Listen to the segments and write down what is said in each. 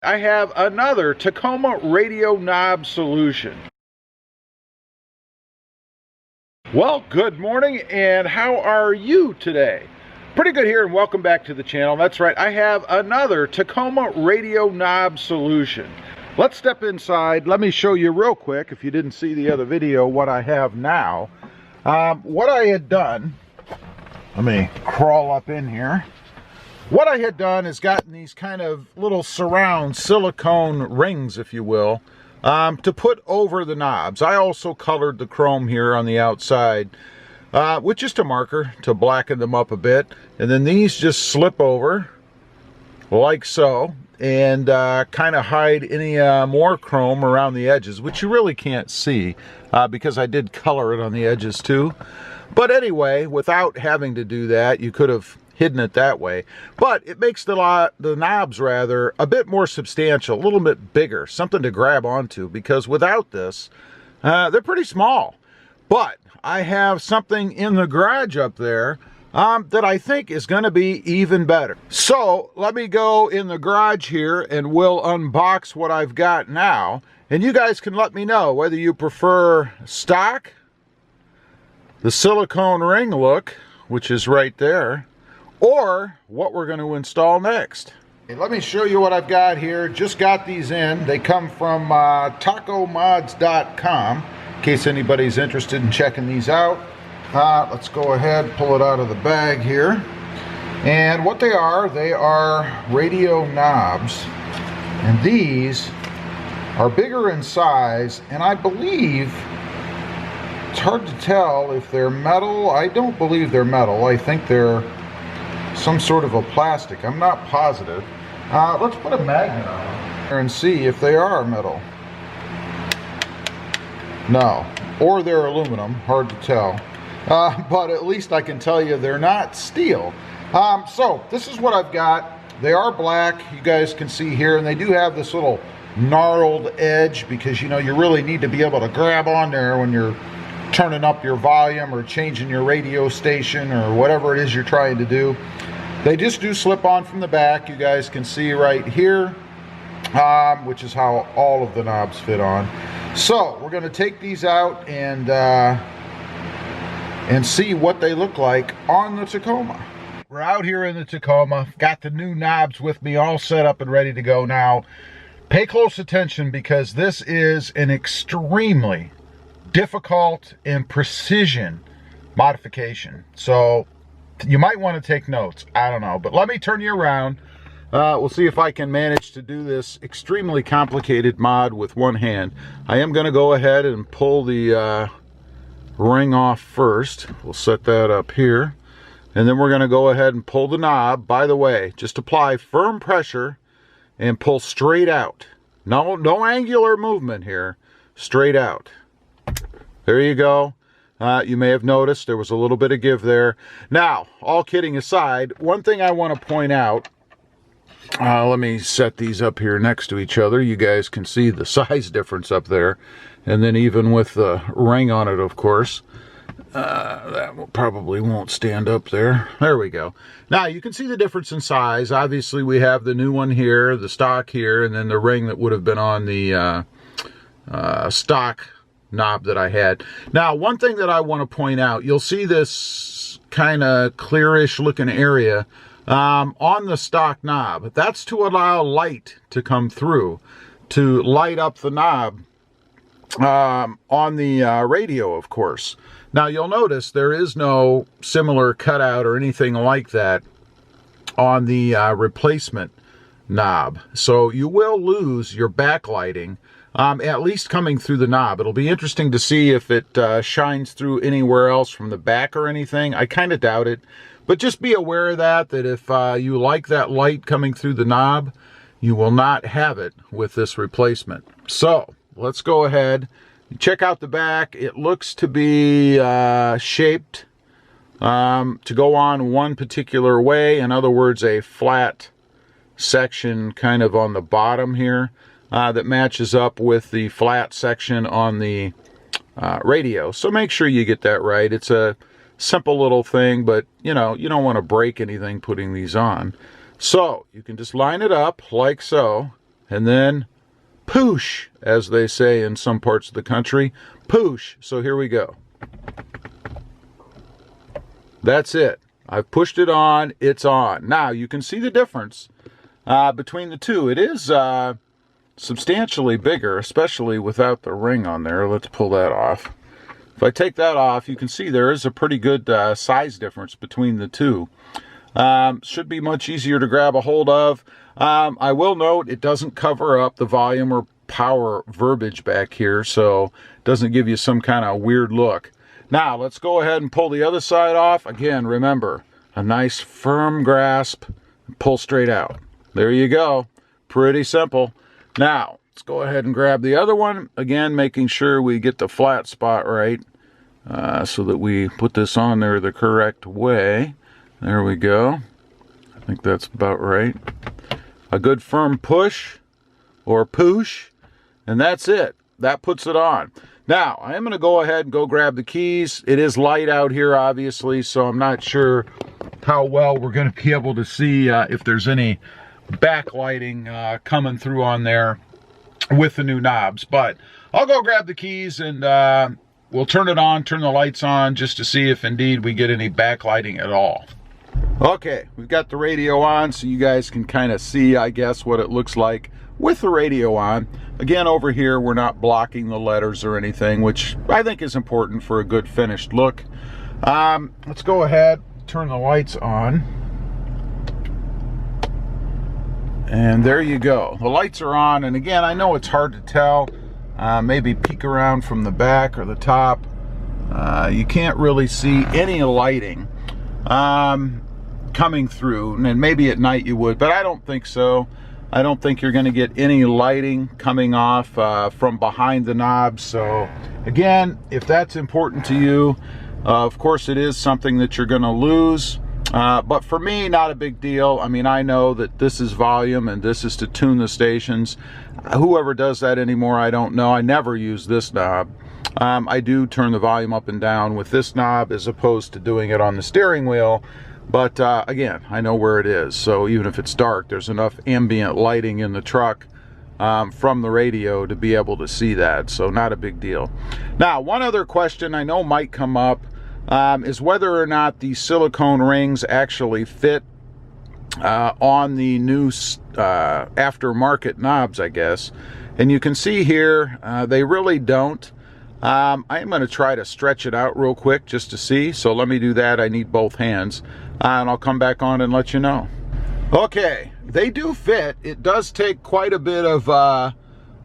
I have another Tacoma Radio Knob Solution. Well, good morning, and how are you today? Pretty good here, and welcome back to the channel. That's right, I have another Tacoma Radio Knob Solution. Let's step inside. Let me show you real quick, if you didn't see the other video, what I have now. What I had done, let me crawl up in here. What I had done is gotten these kind of little surround silicone rings, if you will, to put over the knobs. I also colored the chrome here on the outside with just a marker to blacken them up a bit. And then these just slip over like so and kind of hide any more chrome around the edges, which you really can't see because I did color it on the edges too. But anyway, without having to do that, you could have hidden it that way, but it makes the knobs rather a bit more substantial, a little bit bigger, something to grab onto, because without this they're pretty small. But I have something in the garage up there that I think is going to be even better. So let me go in the garage here and we'll unbox what I've got now, and you guys can let me know whether you prefer stock, the silicone ring look, which is right there, or what we're going to install next. Let me show you what I've got here. Just got these in. They come from tacomods.com, in case anybody's interested in checking these out. Let's go ahead, pull it out of the bag here. And what they are radio knobs. And these are bigger in size, and I believe, it's hard to tell if they're metal. I don't believe they're metal. I think they're some sort of a plastic. I'm not positive. Let's put a magnet on them and see if they are metal. No, or they're aluminum, hard to tell. But at least I can tell you they're not steel. So this is what I've got. They are black, you guys can see here, and they do have this little gnarled edge because, you know, you really need to be able to grab on there when you're turning up your volume or changing your radio station or whatever it is you're trying to do. They just do slip on from the back. You guys can see right here, which is how all of the knobs fit on. So we're going to take these out and see what they look like on the Tacoma. We're out here in the Tacoma. Got the new knobs with me all set up and ready to go now. Pay close attention because this is an extremely difficult and precision modification. So you might want to take notes. I don't know, but let me turn you around. We'll see if I can manage to do this extremely complicated mod with one hand. I am going to go ahead and pull the ring off first. We'll set that up here, and then we're going to go ahead and pull the knob. By the way, just apply firm pressure and pull straight out. No angular movement here, straight out. There you go. You may have noticed there was a little bit of give there. Now, all kidding aside, one thing I want to point out, let me set these up here next to each other. You guys can see the size difference up there. And then even with the ring on it, of course, that probably won't stand up there. There we go. Now, you can see the difference in size. Obviously, we have the new one here, the stock here, and then the ring that would have been on the stock knob that I had. Now, one thing that I want to point out, you'll see this kind of clearish looking area on the stock knob. That's to allow light to come through, to light up the knob on the radio, of course. Now, you'll notice there is no similar cutout or anything like that on the replacement knob. So you will lose your backlighting, at least coming through the knob. It'll be interesting to see if it shines through anywhere else from the back or anything. I kind of doubt it, but just be aware of that if you like that light coming through the knob, you will not have it with this replacement. So let's go ahead, check out the back. It looks to be shaped to go on one particular way. In other words, a flat section kind of on the bottom here that matches up with the flat section on the radio. So make sure you get that right. It's a simple little thing, but you know, you don't want to break anything putting these on. So you can just line it up like so, and then poosh, as they say in some parts of the country. Poosh. So here we go. That's it. I've pushed it on. It's on. Now, you can see the difference between the two. It is substantially bigger, especially without the ring on there. Let's pull that off. If I take that off, you can see there is a pretty good size difference between the two. Should be much easier to grab a hold of. I will note it doesn't cover up the volume or power verbiage back here, so it doesn't give you some kind of weird look. Now, let's go ahead and pull the other side off. Again, remember, a nice firm grasp, pull straight out. There you go. Pretty simple. Now, let's go ahead and grab the other one. Again, making sure we get the flat spot right so that we put this on there the correct way. There we go. I think that's about right. A good firm push or push, and that's it. That puts it on. Now, I am going to go ahead and go grab the keys. It is light out here, obviously, so I'm not sure how well we're going to be able to see if there's any backlighting coming through on there with the new knobs. But I'll go grab the keys and we'll turn it on, turn the lights on, just to see if indeed we get any backlighting at all. Okay, we've got the radio on so you guys can kind of see, I guess, what it looks like with the radio on. Again, over here, we're not blocking the letters or anything, which I think is important for a good finished look. Let's go ahead, turn the lights on. And there you go. The lights are on, and again, I know it's hard to tell. Maybe peek around from the back or the top. You can't really see any lighting coming through, and maybe at night you would, but I don't think so. I don't think you're going to get any lighting coming off from behind the knobs. So again, if that's important to you, of course it is something that you're going to lose. But for me, not a big deal. I mean, I know that this is volume and this is to tune the stations. Whoever does that anymore, I don't know. I never use this knob. I do turn the volume up and down with this knob as opposed to doing it on the steering wheel. But again, I know where it is. So even if it's dark, there's enough ambient lighting in the truck from the radio to be able to see that. So not a big deal. Now, one other question I know might come up is whether or not the silicone rings actually fit on the new aftermarket knobs, I guess. And you can see here, they really don't. I am going to try to stretch it out real quick just to see. So let me do that. I need both hands. And I'll come back on and let you know. Okay, they do fit. It does take quite a bit of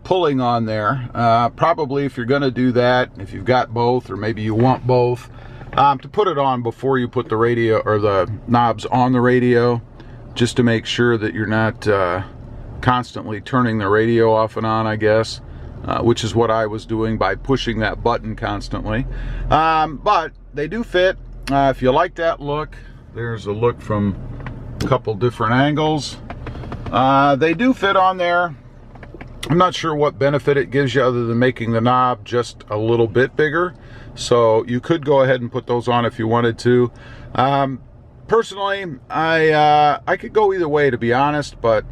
pulling on there. Probably if you're going to do that, if you've got both, or maybe you want both, to put it on before you put the radio or the knobs on the radio, just to make sure that you're not constantly turning the radio off and on, I guess. Which is what I was doing by pushing that button constantly. But they do fit. If you like that look, there's a look from a couple different angles. They do fit on there. I'm not sure what benefit it gives you other than making the knob just a little bit bigger. So you could go ahead and put those on if you wanted to. Personally, I could go either way, to be honest, but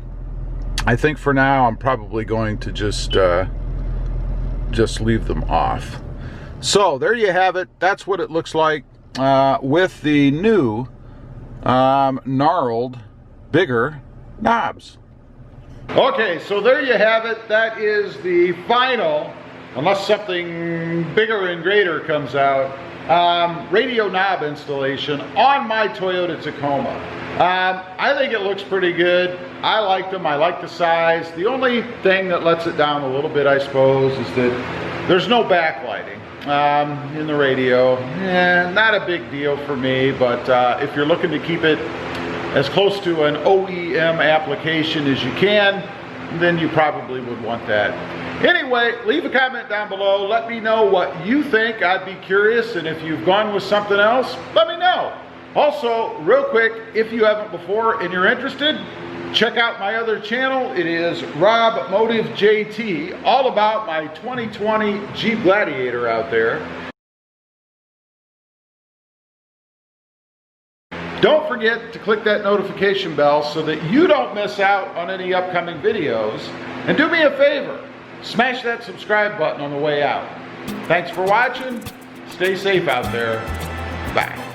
I think for now I'm probably going to just leave them off. So there you have it. That's what it looks like with the new gnarled, bigger knobs. Okay, so there you have it. That is the final, unless something bigger and greater comes out, radio knob installation on my Toyota Tacoma. I think it looks pretty good. I like them. I like the size. The only thing that lets it down a little bit, I suppose, is that there's no backlighting in the radio. Not a big deal for me, but if you're looking to keep it as close to an OEM application as you can, then you probably would want that. Anyway, leave a comment down below. Let me know what you think. I'd be curious, and if you've gone with something else, let me know. Also, real quick, if you haven't before and you're interested, check out my other channel. It is RobMotive JT, all about my 2020 Jeep Gladiator out there. Don't forget to click that notification bell so that you don't miss out on any upcoming videos. And do me a favor, smash that subscribe button on the way out. Thanks for watching. Stay safe out there. Bye.